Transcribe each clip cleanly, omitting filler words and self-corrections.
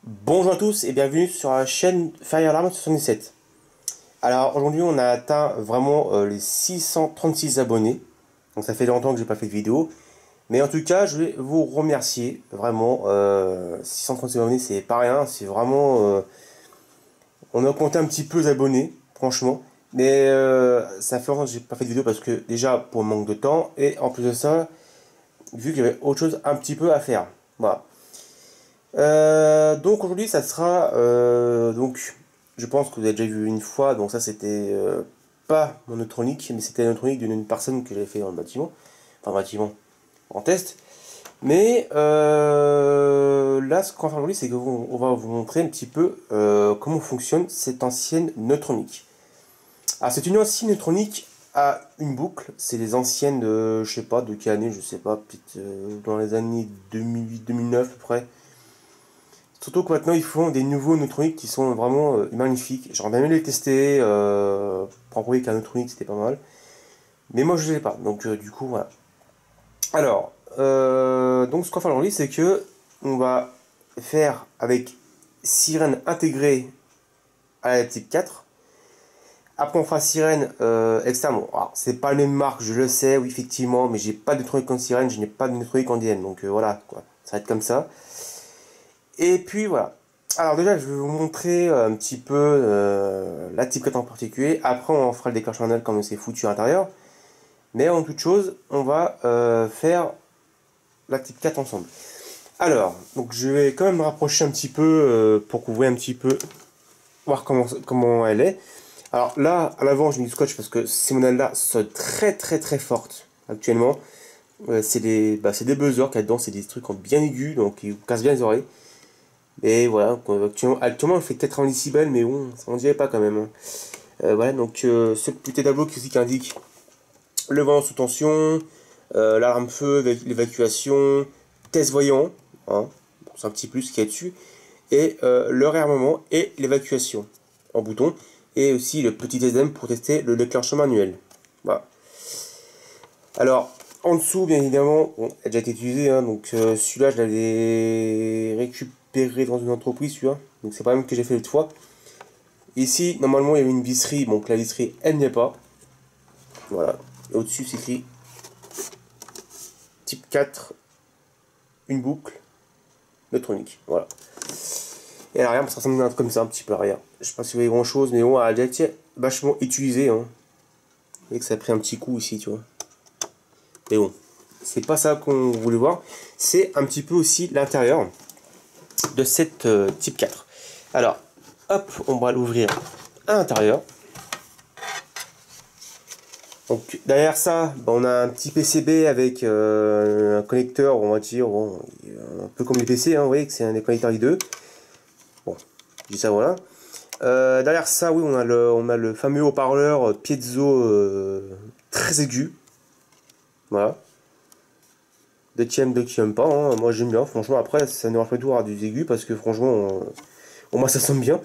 Bonjour à tous et bienvenue sur la chaîne Fire Alarm 77. Alors aujourd'hui on a atteint vraiment les 636 abonnés. Donc ça fait longtemps que j'ai pas fait de vidéo. Mais en tout cas je vais vous remercier. Vraiment 636 abonnés c'est pas rien. C'est vraiment... on a compté un petit peu les abonnés franchement. Mais ça fait longtemps que j'ai pas fait de vidéo parce que déjà pour le manque de temps. Et en plus de ça, vu qu'il y avait autre chose un petit peu à faire. Voilà. Donc aujourd'hui ça sera donc je pense que vous avez déjà vu une fois, donc ça c'était pas mon neutronique mais c'était la neutronique d'une personne que j'avais fait dans le bâtiment, en test. Mais là ce qu'on va faire aujourd'hui c'est qu'on va vous montrer un petit peu comment fonctionne cette ancienne neutronique. Alors c'est une ancienne neutronique à une boucle, c'est les anciennes de je sais pas de quelle année, je sais pas, peut-être dans les années 2008-2009 à peu près. Surtout que maintenant ils font des nouveaux neutroniques qui sont vraiment magnifiques. J'aurais bien aimé les tester pour prouver qu'un neutronique c'était pas mal. Mais moi je ne l'ai pas, donc du coup voilà. Alors, donc ce qu'on va faire aujourd'hui c'est que on va faire avec sirène intégrée à la type 4. Après on fera sirène externe. Bon, c'est pas les mêmes marques, je le sais, oui effectivement, mais j'ai pas de neutronique en sirène, je n'ai pas de neutronique en DN, donc voilà quoi, ça va être comme ça. Et puis voilà. Alors déjà, je vais vous montrer un petit peu la type 4 en particulier. Après, on fera le déclencheur manuel comme c'est foutu à l'intérieur. Mais en toute chose, on va faire la type 4 ensemble. Alors, donc je vais quand même me rapprocher un petit peu pour que vous voyez un petit peu, voir comment elle est. Alors là, à l'avant, je mets du scotch parce que ces modèles-là sont très fortes actuellement. C'est des buzzers qu'il y a dedans, c'est des trucs bien aigus, donc ils vous cassent bien les oreilles. Et voilà, actuellement on fait 90 décibels, mais bon, ça on dirait pas quand même. Voilà, donc ce petit tableau qui indique le vent sous tension, l'alarme feu, l'évacuation, test voyant, hein, c'est un petit plus qu'il y a dessus, et le réarmement et l'évacuation en bouton, et aussi le petit SDM pour tester le déclencheur manuel. Voilà. Alors, en dessous, bien évidemment, bon, il a déjà été utilisé, hein, donc celui-là je l'avais récupéré dans une entreprise, celui-là, donc c'est pas le même que j'ai fait l'autre fois. Ici, normalement, il y avait une visserie, donc la visserie, elle n'y est pas. Voilà, et au-dessus, c'est écrit type 4, une boucle, neutronique, voilà. Et à l'arrière, ça ressemble à un truc comme ça, un petit peu arrière. Je sais pas si vous voyez grand chose, mais bon, elle a déjà été vachement utilisée, hein. Vous voyez que ça a pris un petit coup ici, tu vois. Mais bon, c'est pas ça qu'on voulait voir. C'est un petit peu aussi l'intérieur de cette type 4. Alors, hop, on va l'ouvrir à l'intérieur. Donc derrière ça, on a un petit PCB avec un connecteur, on va dire, bon, un peu comme les PC, hein, vous voyez que c'est un des connecteurs I2. Bon, je dis ça, voilà. Derrière ça, oui, on a le fameux haut-parleur piezo très aigu. Voilà. De qui aime pas, hein. Moi j'aime bien, franchement. Après, ça ne marche pas tout à des aigus parce que franchement, au moins ça sonne bien.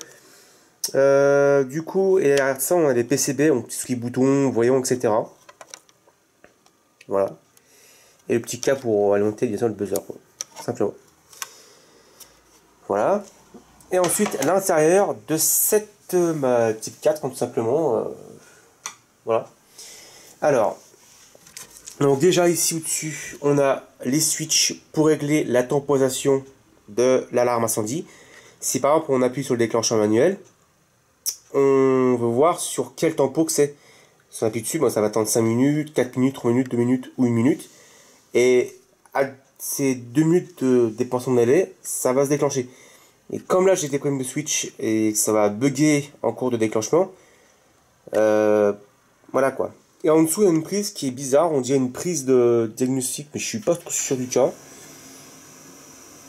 Du coup, et derrière ça, on a des PCB, donc tout ce qui est boutons, voyants, etc. Voilà. Et le petit câble pour alimenter bien sûr le buzzer, quoi. Simplement. Voilà. Et ensuite, à l'intérieur de cette type 4, tout simplement. Voilà. Alors, donc déjà ici au-dessus, on a les switches pour régler la temporisation de l'alarme incendie. Si par exemple on appuie sur le déclencheur manuel, on veut voir sur quel tempo que c'est. Si on appuie dessus, bon, ça va attendre 5 minutes, 4 minutes, 3 minutes, 2 minutes ou 1 minute. Et à ces 2 minutes de dépensement de délai, ça va se déclencher. Et comme là j'ai des problèmes de switch et que ça va bugger en cours de déclenchement, voilà quoi. Et en dessous il y a une prise qui est bizarre, on dirait une prise de diagnostic, mais je suis pas trop sûr du cas.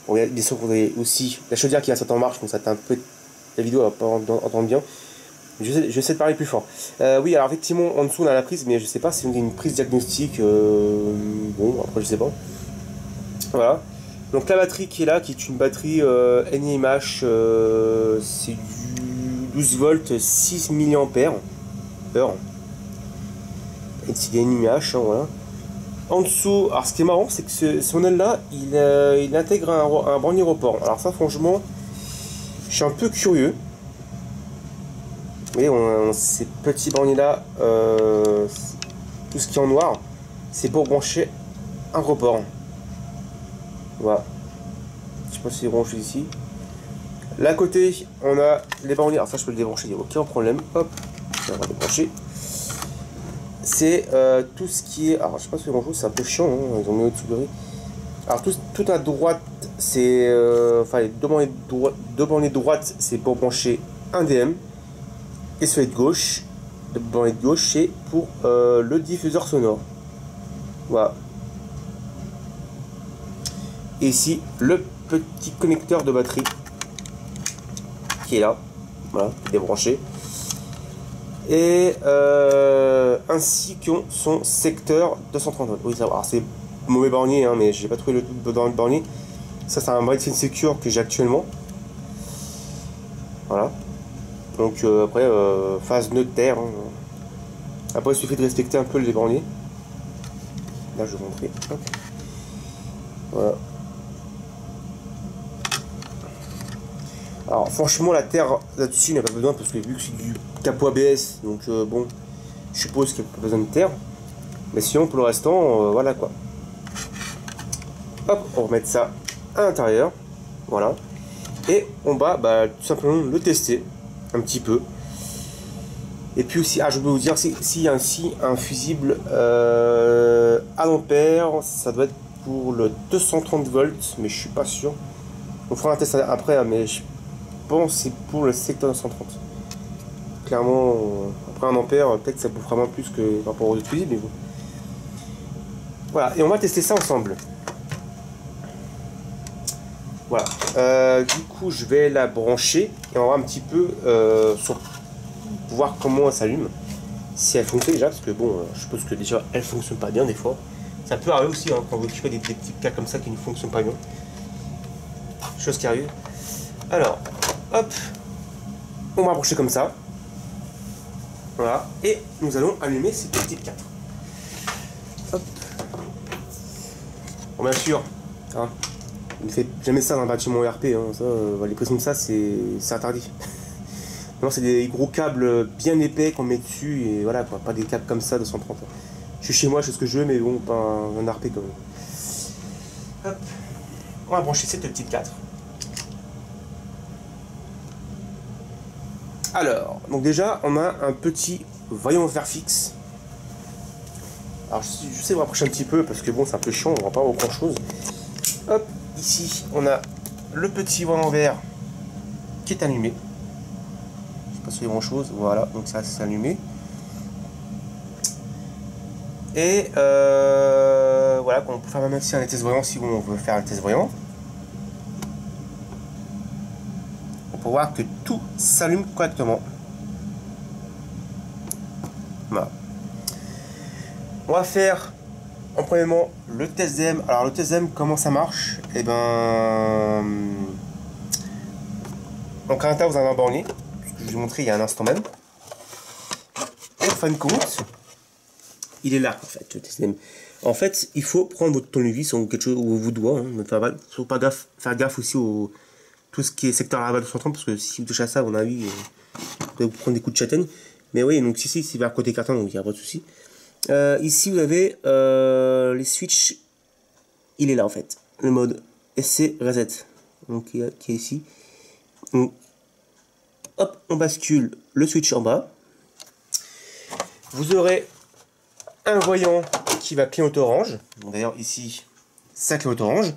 Bon, bien sûr vous avez aussi la chaudière qui va sauter en marche, donc ça un peu la vidéo va pas entendre bien. Je vais essayer de parler plus fort. Oui, alors effectivement en dessous on a la prise, mais je sais pas si on a une prise diagnostic. Bon, après je sais pas. Voilà. Donc la batterie qui est là, qui est une batterie NiMH, c'est du 12 volts, 6 mAh. Et c'est des NiMH, hein, voilà. En dessous, alors ce qui est marrant, c'est que ce modèle là, il intègre un bornier report. Alors ça franchement, Je suis un peu curieux. Vous voyez, ces petits borniers là, tout ce qui est en noir, c'est pour brancher un gros port. Voilà. Je sais pas si c'est branché ici. Là à côté, on a les borniers. Alors ça, je peux le débrancher, il n'y a aucun problème. Hop, on va débrancher. C'est tout ce qui est. Alors je sais pas si c'est grand chose, c'est un peu chiant, hein, ils ont mis au-dessus de riz. Alors tout à droite, c'est. Enfin, les deux borniers de droite, c'est pour brancher un DM. Et celui de gauche, le bornier de gauche, c'est pour le diffuseur sonore. Voilà. Et ici, le petit connecteur de batterie qui est là. Voilà, débranché. Et ainsi que son secteur 230 volts. Oui, ça va. C'est mauvais bornier, hein, mais j'ai pas trouvé le tout dans le bornier. Ça, c'est un Bright Secure que j'ai actuellement. Voilà. Donc après, phase neutre terre. Hein. Après, il suffit de respecter un peu les borniers. Là, je vais vous montrer. Hop. Voilà. Alors franchement, la terre là-dessus, il n'y a pas besoin parce que vu que c'est du capot ABS, donc bon, je suppose qu'il n'y a pas besoin de terre. Mais sinon, pour le restant, voilà quoi. Hop, on va remettre ça à l'intérieur. Voilà. Et on va tout simplement le tester un petit peu. Et puis aussi, je peux vous dire, s'il y a ainsi un fusible à l'ampère, ça doit être pour le 230 volts, mais je suis pas sûr. On fera un test après, mais je pense que c'est pour le secteur 230. Clairement, après un ampère, peut-être que ça bouffera moins plus que par rapport aux autres fusibles, mais bon. Voilà, et on va tester ça ensemble. Voilà. Du coup, je vais la brancher et on va voir un petit peu pour voir comment elle s'allume. Si elle fonctionne déjà, parce que bon, je suppose que déjà elle fonctionne pas bien des fois. Ça peut arriver aussi hein, quand vous occupez des petits cas comme ça qui ne fonctionnent pas bien. Chose qui arrive. Alors, hop, on va brancher comme ça. Voilà, et nous allons allumer ces petites 4. Hop. Bon, bien sûr, hein, on ne fait jamais ça dans un bâtiment ERP. Hein, ça, les pressions de ça, c'est interdit. Non, c'est des gros câbles bien épais qu'on met dessus et voilà quoi, pas des câbles comme ça de 130. Je suis chez moi, je fais ce que je veux, mais bon, pas un RP quand même. Hop, on va brancher cette petite 4. Alors, donc déjà, on a un petit voyant vert fixe. Alors, je sais vous rapprocher un petit peu parce que bon, c'est un peu chiant, on ne voit pas grand chose. Hop, ici, on a le petit voyant vert qui est allumé. Pas sur grand chose, voilà, donc ça c'est allumé. Et voilà, on peut faire même aussi un test voyant si on veut faire un test voyant. On peut voir que tout s'allume correctement. Voilà. On va faire en premièrement le test DM. Alors le test DM, comment ça marche? Et ben, donc à l'intérieur vous avez un bornier. Je vous ai montré il y a un instant même. Et en fin de compte, il est là en fait. Le TSM. En fait, il faut prendre votre tournevis ou quelque chose ou vos doigts. Il faut pas faire gaffe aussi au tout ce qui est secteur à la balle 230 parce que si vous touchez à ça, à mon avis, vous allez vous prendre des coups de châtaigne. Mais oui, donc ici c'est vers côté carton, donc il n'y a pas de souci. Ici vous avez les switches. Il est là en fait. Le mode SC Reset. Donc qui est ici. Donc, hop, on bascule le switch en bas. Vous aurez un voyant qui va clignoter orange. D'ailleurs ici, ça clignote orange.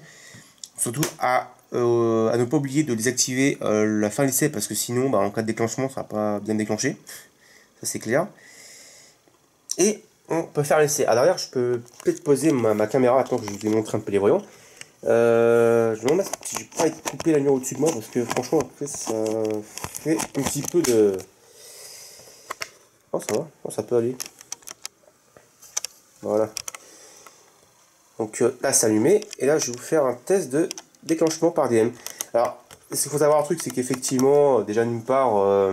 Surtout à ne pas oublier de désactiver la fin d'essai parce que sinon, en cas de déclenchement, ça va pas bien déclencher. Ça c'est clair. Et on peut faire l'essai. À l'arrière, je peux peut-être poser ma caméra. Attends, je vous ai montré un peu les voyants. Je me demande si je vais pas être coupé la lumière au-dessus de moi parce que franchement, après, ça fait un petit peu de. Oh, ça va, oh, ça peut aller. Voilà. Donc là, c'est allumé. Et là, je vais vous faire un test de déclenchement par DM. Alors, ce qu'il faut savoir un truc, c'est qu'effectivement, déjà d'une part,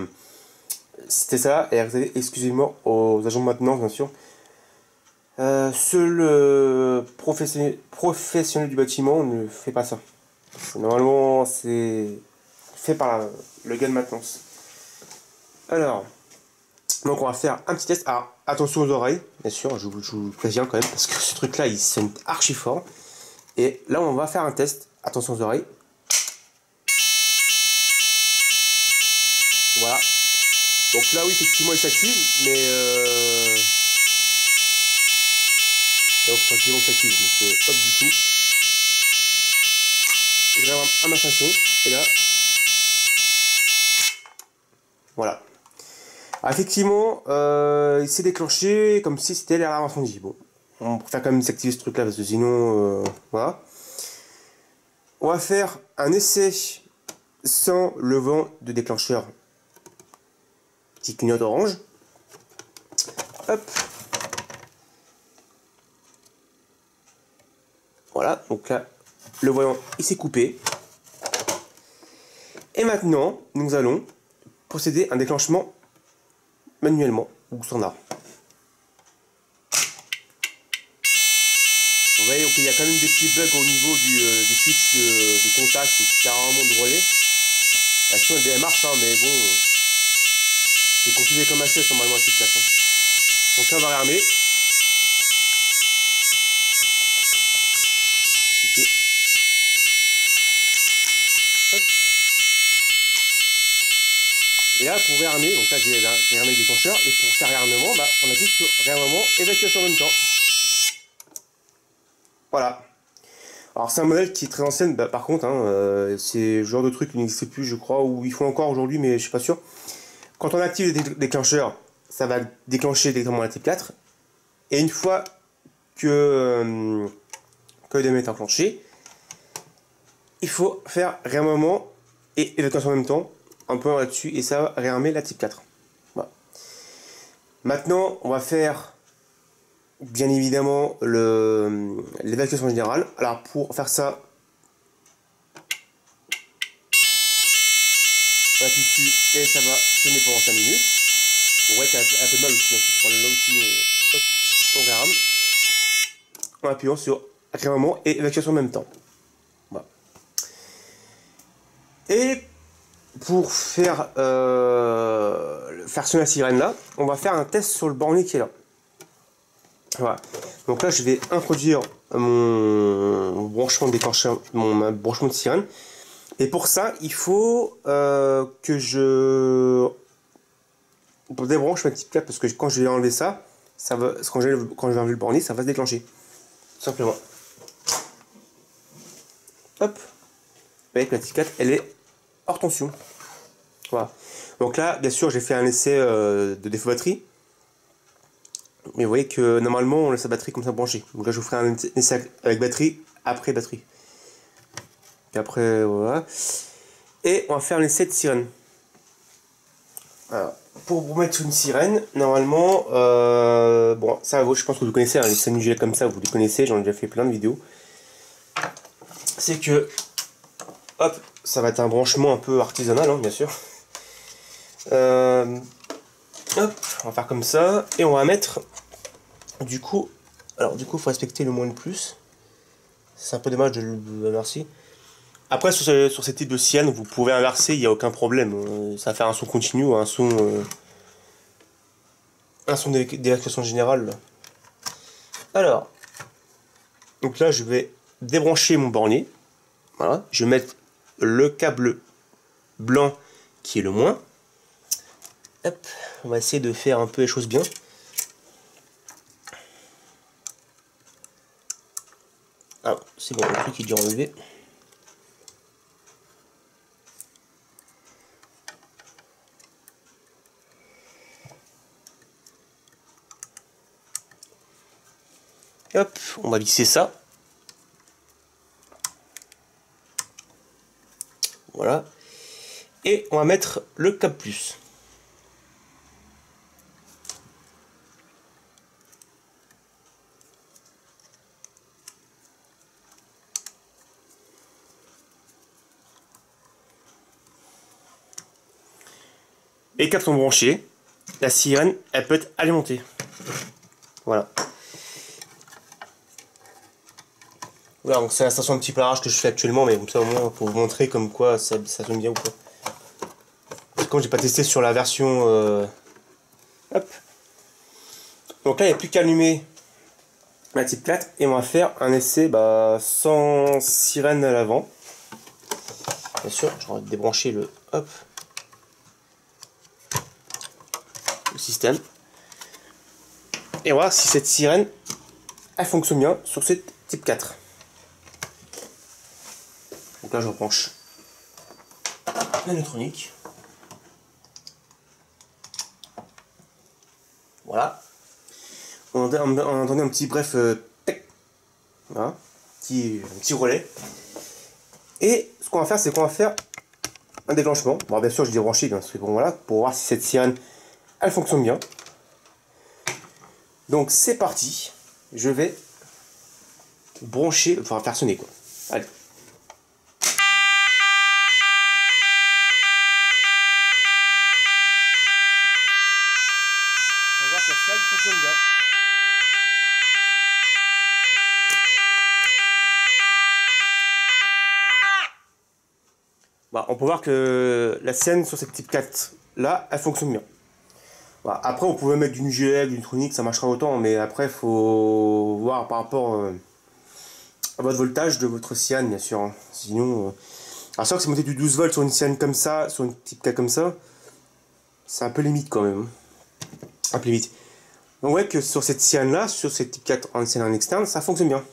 c'était ça. Et excusez-moi aux agents de maintenance, bien sûr. Seul professionnel du bâtiment ne fait pas ça. Normalement, c'est fait par le gars de maintenance. Alors, donc on va faire un petit test. Alors, attention aux oreilles, bien sûr, je vous préviens quand même, parce que ce truc-là, il sonne archi fort. Et là, on va faire un test. Attention aux oreilles. Voilà. Donc là, oui, effectivement, il s'active, mais donc, tranquillement, il s'active. Donc, hop, du coup, je vais avoir un massation. Et là, voilà. Alors, effectivement, il s'est déclenché comme si c'était l'alarme incendie. Bon, on préfère quand même désactiver ce truc-là parce que sinon, voilà. On va faire un essai sans le vent de déclencheur qui clignote orange. Hop. Voilà, donc là, le voyant, il s'est coupé. Et maintenant, nous allons procéder à un déclenchement manuellement ou standard. Vous voyez, donc il y a quand même des petits bugs au niveau du switch de contact ou carrément de relais. La son elle marche, hein, mais bon, c'est considéré comme un chef normalement un type 4. Hein. Donc là, on va réarmer. Et là, pour réarmer, donc là j'ai réarmé le déclencheur, et pour faire réarmement, bah, on appuie sur réarmement, évacuation en même temps. Voilà. Alors c'est un modèle qui est très ancien, bah, par contre, hein, c'est le genre de truc qui n'existe plus, je crois, ou ils font encore aujourd'hui, mais je suis pas sûr. Quand on active le déclencheur, ça va déclencher directement la type 4, et une fois que le DME est enclenché, il faut faire réarmement et évacuation en même temps, un peu là-dessus, et ça va réarmer la type 4. Voilà. Maintenant, on va faire bien évidemment l'évacuation générale. Alors pour faire ça, on appuie dessus et ça va sonner pendant 5 minutes. On voit qu'elle a un peu de mal aussi, donc on prend là aussi, hop, on réarme en appuyant sur réarmement et évacuation en même temps. Voilà. Et pour faire sonner la sirène là, on va faire un test sur le bornier qui est là. Voilà. Donc là, je vais introduire mon branchement de déclencheur, mon branchement de sirène. Et pour ça, il faut que je débranche ma petite plaque parce que quand je vais enlever ça, va, quand je vais enlever le bornier, ça va se déclencher. Tout simplement. Hop. Avec la petite 4, elle est hors tension. Voilà. Donc là, bien sûr, j'ai fait un essai de défaut batterie. Mais vous voyez que normalement on laisse la batterie comme ça branchée. Donc là je vous ferai un essai avec batterie, après batterie. Et après voilà. Et on va faire l'essai de sirène. Alors, pour vous mettre une sirène, normalement, bon ça je pense que vous connaissez, hein, les scènes comme ça, vous les connaissez, j'en ai déjà fait plein de vidéos. C'est que, hop, ça va être un branchement un peu artisanal, hein, bien sûr. Hop, on va faire comme ça, et on va mettre, du coup, il faut respecter le moins le plus. C'est un peu dommage de l'inverser. Après, sur ces types de sirènes, vous pouvez inverser, il n'y a aucun problème. Ça va faire un son continu, un son d'évacuation générale. Alors, donc là, je vais débrancher mon bornier. Voilà, je vais mettre le câble blanc qui est le moins. Hop, on va essayer de faire un peu les choses bien. Ah, c'est bon, le truc est déjà enlevé. Hop, on va visser ça. Voilà. Et on va mettre le câble plus. Les câbles sont branchés. La sirène, elle peut être alimentée. Voilà. Voilà, donc c'est la station de petit parage que je fais actuellement, mais comme ça au moins pour vous montrer comme quoi ça sonne bien ou pas. contre, j'ai pas testé sur la version... Hop. Donc là, il n'y a plus qu'à allumer la type 4 et on va faire un essai sans sirène à l'avant. Bien sûr, je vais débrancher le système. Et voir si cette sirène, elle fonctionne bien sur cette type 4. Donc là, je rebranche la neutronique. Voilà. On entendait un petit bref tech. Voilà. Un petit relais. Et ce qu'on va faire, c'est qu'on va faire un déclenchement. Bon, bien sûr, je débranche parce que bon, voilà, pour voir si cette sirène, elle fonctionne bien. Donc c'est parti. Je vais brancher, enfin faire sonner quoi. Allez. On va voir que la sirène fonctionne bien. Bah, on peut voir que la scène sur cette type 4 là, elle fonctionne bien. Voilà. Après, on pouvait mettre du NGL, du Neutronic, ça marchera autant, mais après, il faut voir par rapport à votre voltage de votre cyan, bien sûr. Hein. Sinon, alors, c'est vrai que c'est monter du 12 volts sur une cyan comme ça, sur une type 4 comme ça, c'est un peu limite quand même. Un peu limite. Donc, ouais, que sur cette cyan là, sur cette type 4 en cyan en externe, ça fonctionne bien.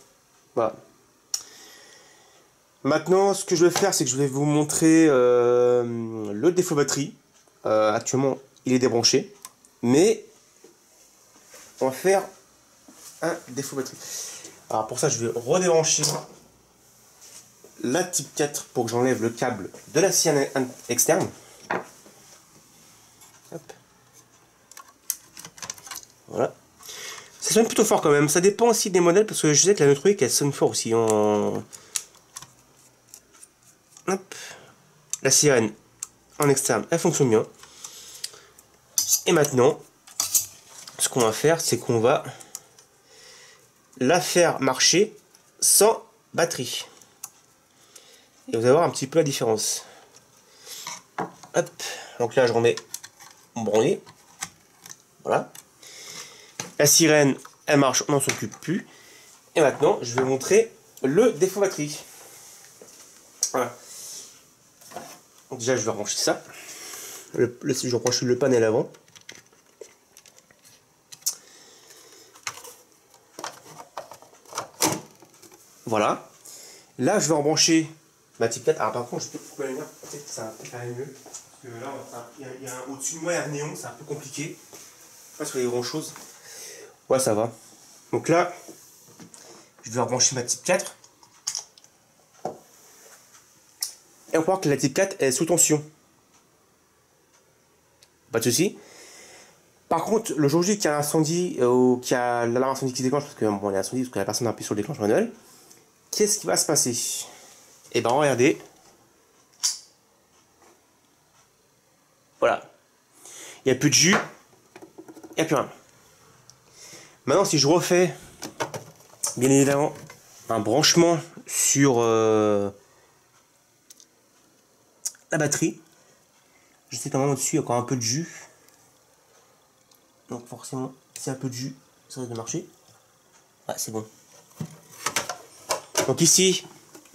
Voilà. Maintenant, ce que je vais faire, c'est que je vais vous montrer le défaut batterie. Actuellement, il est débranché. Mais on va faire un défaut batterie. Alors pour ça, je vais redébrancher la type 4 pour que j'enlève le câble de la cyan externe. Hop. Voilà. Ça sonne plutôt fort quand même. Ça dépend aussi des modèles parce que je sais que la neutronique elle sonne fort aussi. Hop. La sirène en externe, elle fonctionne bien. Et maintenant, ce qu'on va faire, c'est qu'on va la faire marcher sans batterie. Et vous allez voir un petit peu la différence. Hop, donc là je remets mon branlé. Voilà. La sirène, elle marche, on n'en s'occupe plus. Et maintenant, je vais vous montrer le défaut batterie. Voilà. Donc déjà, je vais brancher ça. Je branche le panel avant. Voilà. Là, je vais embrancher ma type 4. Alors, par contre, je peux couper la lumière. Peut-être que ça va faire mieux. Parce que là, il y a au-dessus de moi, il y a un néon. C'est un peu compliqué. Pas sur les grand chose. Ouais, ça va. Donc là, je vais embrancher ma type 4. Et on peut voir que la type 4 est sous tension. Pas de souci. Par contre, le jour J qu'il y a un incendie ou qu'il y a l'alarme incendie qui se déclenche, parce que bon, il y a un incendie parce que la personne appuie sur le déclenchement manuel, qu'est-ce qui va se passer? Et ben regardez. Voilà. Il n'y a plus de jus. Il n'y a plus rien. Maintenant, si je refais, bien évidemment, un branchement sur la batterie, je sais quand même au-dessus, il y a encore un peu de jus. Donc forcément, c'est un peu de jus, ça risque de marcher. Ouais, c'est bon. Donc ici,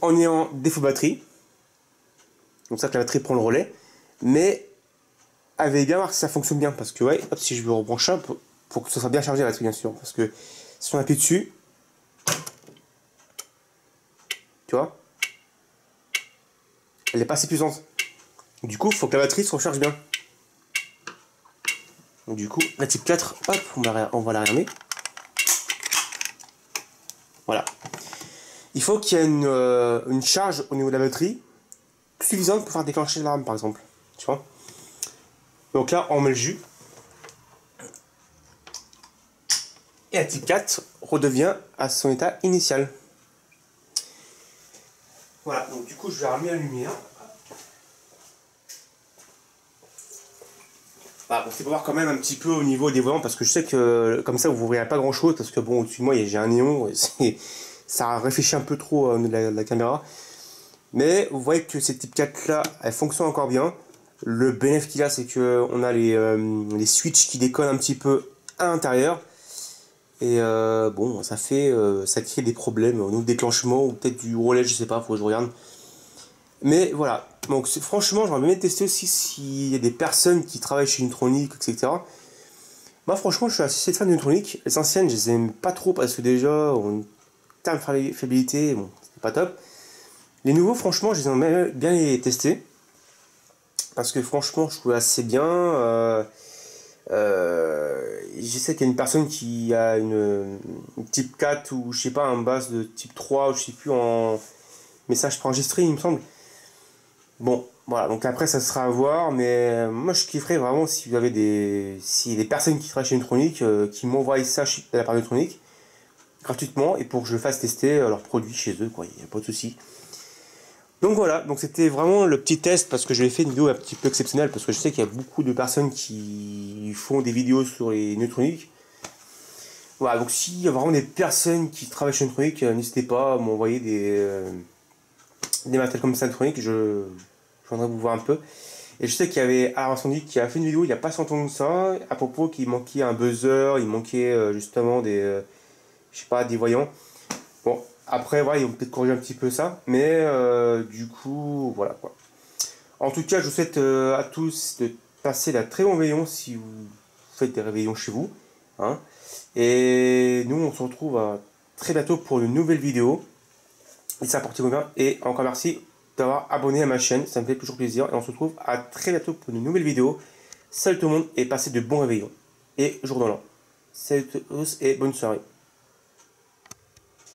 on est en défaut batterie. Donc ça que la batterie prend le relais. Mais avec bien voir que ça fonctionne bien. Parce que ouais, hop, si je veux rebrancher un peu, pour que ça soit bien chargé la batterie bien sûr. Parce que si on appuie dessus, tu vois, elle n'est pas assez puissante. Du coup, il faut que la batterie se recharge bien. Donc du coup, la type 4, hop, on va la remettre. Voilà. Il faut qu'il y ait une charge au niveau de la batterie suffisante pour faire déclencher l'alarme, par exemple. Tu vois. Donc là, on met le jus. Et la type 4 redevient à son état initial. Voilà, donc du coup, je vais rallumer la lumière. Bah, c'est pour voir quand même un petit peu au niveau des voyants, parce que je sais que comme ça, vous ne verrez pas grand-chose, parce que bon, au-dessus de moi, j'ai un néon, ça réfléchit un peu trop de la caméra. Mais vous voyez que cette type 4 là, elle fonctionne encore bien. Le bénéfice qu'il a, c'est qu'on a les switches qui déconnent un petit peu à l'intérieur. Et bon, ça crée des problèmes au niveau du déclenchement ou peut-être du relais, je sais pas, faut que je regarde. Mais voilà, donc franchement, j'aimerais bien tester aussi s'il y a des personnes qui travaillent chez Unitronic, etc. Moi, franchement, je suis assez fan de Unitronic. Les anciennes, je les aime pas trop parce que déjà, en termes de fiabilité, bon, c'était pas top. Les nouveaux, franchement, je les aimerais bien les tester. Parce que franchement, je trouve assez bien. Je sais qu'il y a une personne qui a une type 4 ou je sais pas, un base de type 3 ou je sais plus en message préenregistré, il me semble. Bon, voilà, donc après ça sera à voir, mais moi je kifferais vraiment si vous avez des personnes qui travaillent chez Unitronic qui m'envoient ça de la part d'Unitronic gratuitement et pour que je fasse tester leurs produits chez eux, quoi, il n'y a pas de souci. Donc voilà, donc c'était vraiment le petit test parce que j'avais fait une vidéo un petit peu exceptionnelle parce que je sais qu'il y a beaucoup de personnes qui font des vidéos sur les Unitronic. Voilà, donc s'il y a vraiment des personnes qui travaillent chez Unitronic, n'hésitez pas à m'envoyer des matériels comme ça Unitronic, je viendrai vous voir un peu. Et je sais qu'il y avait Alain Incendie qui a fait une vidéo il n'y a pas si longtemps que ça, à propos qu'il manquait un buzzer, il manquait justement je sais pas, des voyants. Bon, après, voilà, ils vont peut-être corriger un petit peu ça, mais du coup, voilà quoi. En tout cas, je vous souhaite à tous de passer la très bonne réveillon si vous faites des réveillons chez vous. Hein. Et nous, on se retrouve très bientôt pour une nouvelle vidéo. Et ça portez-vous bien. Et encore merci d'avoir abonné à ma chaîne, ça me fait toujours plaisir. Et on se retrouve à très bientôt pour une nouvelle vidéo. Salut tout le monde et passez de bons réveillons. Et jour de l'an. Salut à tous et bonne soirée.